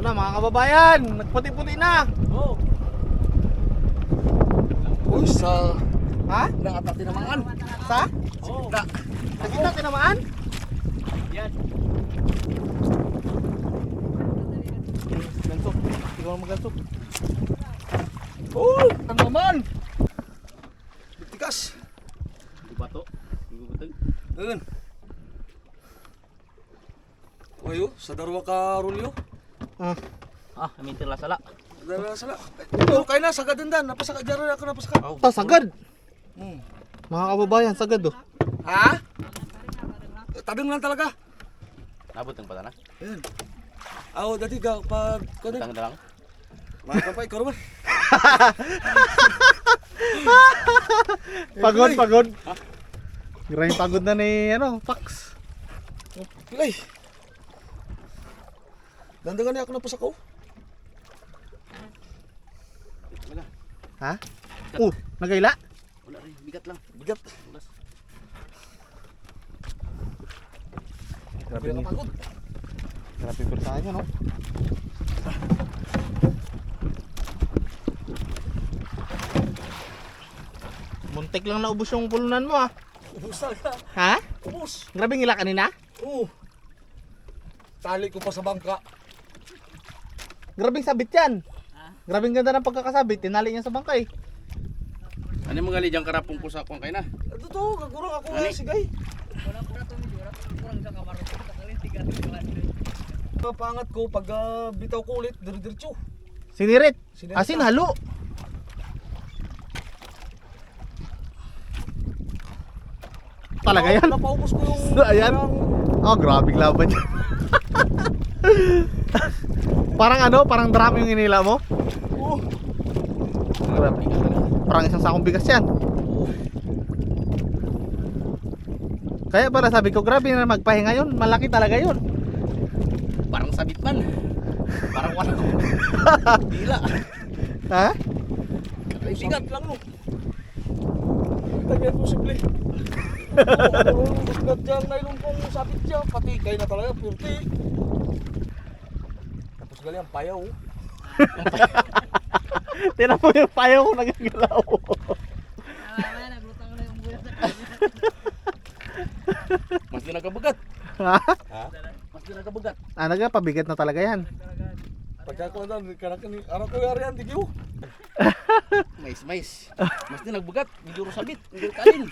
Ito na mga kababayan, nagputi-puti na. Oh. Uy, sa Ha? nakata tinamaan. Sa? Oh. Na, Sa gitna tinamaan? Yan. Gansok, ikaw na magansok. uy, ano naman? Tikas. Di ba to? Gugutang. Ayun. Uy, oh, sa darwa ka rulyo. Amin tila sala. Darwa sala. Ito, kaya na, sagad dan. Napasaka, dyan ako napasaka. Ta, sagad. Hmm. Mga kababayan, sagad oh. Ha? Tadeng lang talaga. Nabot ng pata na. Ayun. Ako dati pag kunin. Tang dalang. Makakapay, ikaw naman. Pagod, pagod. Grabe pagod na ni Pax. Pilay. Dandangan niya ako napasakaw. Wala. Ha? Nagayla? Wala rin. Bigat lang. Bigat. Ulas. Grabe Bigat ni. pagod. Grabe yung bersahan niya, no? Muntik lang naubos yung pulunan mo, ah. Ubus talaga. Ha? Ubus. Grabe ngila kanina? Oo. Tali ko pa sa bangka. Grabing sabit yan. Grabing ganda ng pagkakasabit. Tinali niya sa bangka eh. Ano yung mga lidyang karapong ko sa kuwang kayo na? Ito to, kagurang ako Ani? nga sigay. Pangat ko pag bitaw ko ulit, diretso. Sinirit. Sinirit Asin na. halo. Talaga yan? Napaubos ko yung Ayan. Oh, grabing laban yan. Parang drum yung inila mo. Oo. Grabe. Parang isang sakong bigas yan. Kaya pala sabi ko, grabe na magpahinga yun. Malaki talaga yun. Parang sabit man. Parang wala. Dila. Ha? Ay, sigat lang mo. Tagyan posible. Oo, sigat dyan, nylon pong sabit dyan. Pati kayo na talaga, purti. Tapos gali ang payaw. Tinan mo yung payo ko nagagalaw. Mas di nagkabagat. Ha? Ha? Mas di nagkabagat. Pabigat na talaga yan. Pagka ko na, araw ko yari yan, tigyo. Mais. Mas di nagbagat. Di duro sabit. Di duro kalin.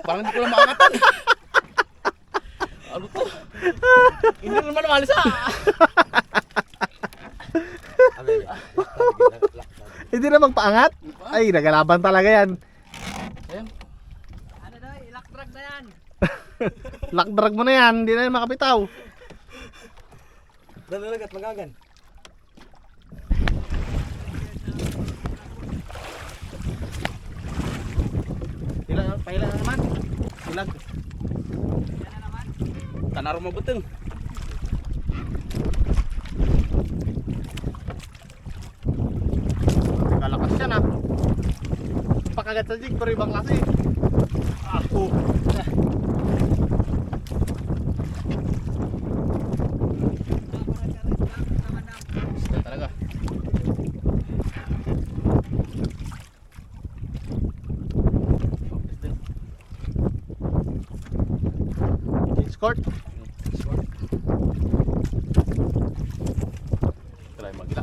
Parang di ko lang makakatan. Ano to? Hindi naman umalis Hindi na magpaangat? Ay, nagalaban talaga yan. Ayan. Ano daw, ilak-drag na yan. Lock-drag mo na yan, hindi na yan makapitaw. Dalagat, magagan. Pailan na naman. Ilag. Tanaro mabuteng. Kalakas yan ah. Pagkagat sa jig, pero ibang klase. Isda talaga. Escort. Kailangan magila.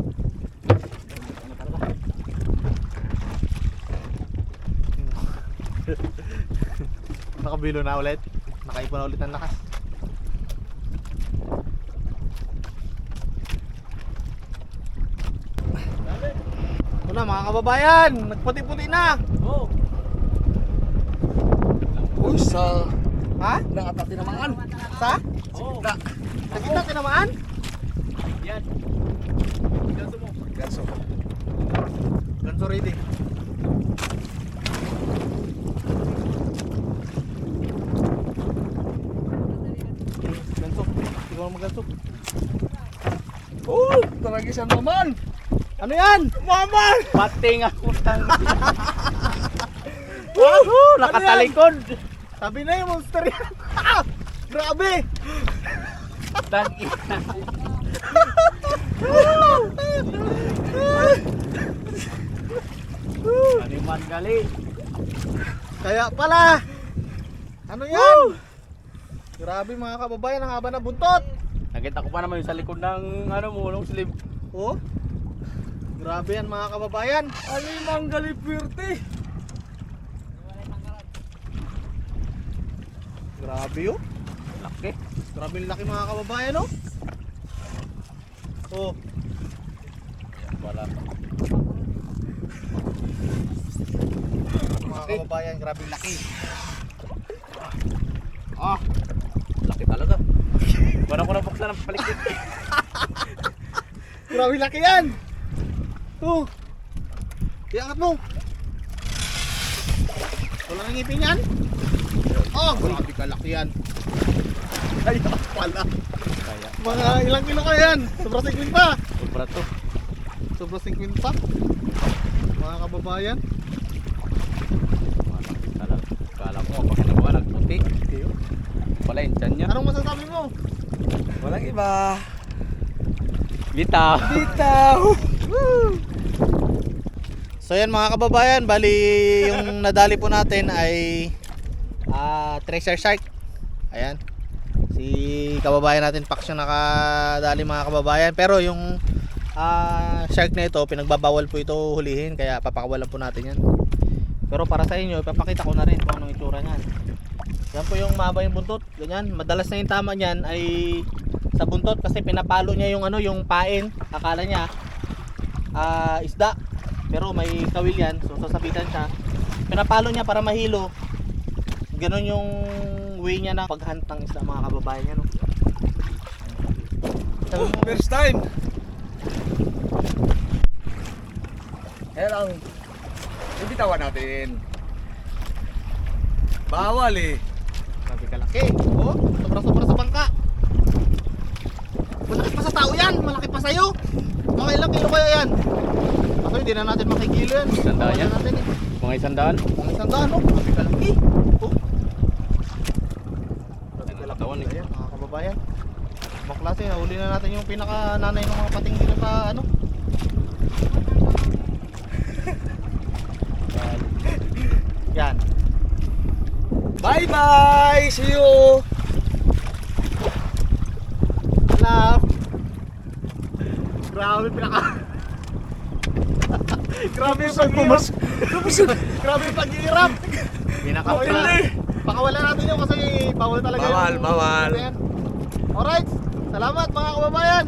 Nakabilo na ulit. Nakaipon na ulit ng lakas. Ito na mga kababayan, nagputi-puti na. Oh. Uy, sa Ha? nakata tinamaan. Sa? Oh. Na, Sa gitna tinamaan? Yan. Ganso mo. ganso. Ganso ready. Ganso, ikaw na magansok. Oh, talaga siya naman. Ano yan? Maman! Pating ako tang. Woohoo! Nakatalikod! Sabi na yung monster yan! Grabe! Dagi. Mali. Kaya pala. Ano yan? Grabe mga kababayan, ang haba na buntot. Nakita ko pa naman yung sa likod ng ano mo, long sleeve. Oh. Grabe yan mga kababayan. Alimang galipirte. Grabe yun. Laki. Grabe yung laki mga kababayan, oh. Oh. Wala. Mga kababayan, grabe yung laki. Ah, laki talaga. Wala ko na buksan ng palikpik. Grabe yung laki yan. Oh. Iangat mo. Wala nang ngipin yan. Oh, grabe kalaki yan. Kaya pala. Kaya, Mga ilang kilo kaya yan? Sobrang 50 pa. sobra to. Sobrang 50 pa. Mga kababayan. Malaki talaga. Kala ko kapag nagawa, nagputi. Wala yung tiyan niya. Anong masasabi mo? Walang iba. Bitaw. Bitaw. So yan mga kababayan, bali yung nadali po natin ay treasure shark. Ayan. Si kababayan natin Pax yung nakadali mga kababayan. Pero yung shark na ito, pinagbabawal po ito hulihin. Kaya papakawalan po natin yan. Pero para sa inyo, ipapakita ko na rin kung anong itsura niyan. Yan po yung mahaba yung buntot. Ganyan. Madalas na yung tama niyan ay sa buntot kasi pinapalo niya yung yung pain. Akala niya isda. Pero may kawil yan. So sasabitan siya. Pinapalo niya para mahilo. Ganon yung way niya na paghunt ng isda mga kababayan niya, no? Sabi mo, First time. Ayan ang ibitawan natin. Bawal eh. grabe kalaki. Oh, sobra-sobra sa bangka. Malaki pa sa tao yan. Malaki pa sa'yo. Mga ilang kilo kaya yan? Ako hindi na natin makikilo yan. Isang daan Bawal na yan? natin, eh. Mga 100. Kung isang daan, no? Grabe kalaki. Oh. Grabe kalaki. Katawan, eh. Ayan, mga kababayan. Ibang klase, nahuli na natin yung pinaka-nanay ng mga pating dito sa Yan. Bye bye. See you. Love. Grabe pinaka. Grabe yung pag-iirap. Grabe yung pag-iirap. Pinaka-pila. Pakawalan natin yun kasi bawal talaga Bawal, yung... bawal. Alright. Salamat mga kababayan.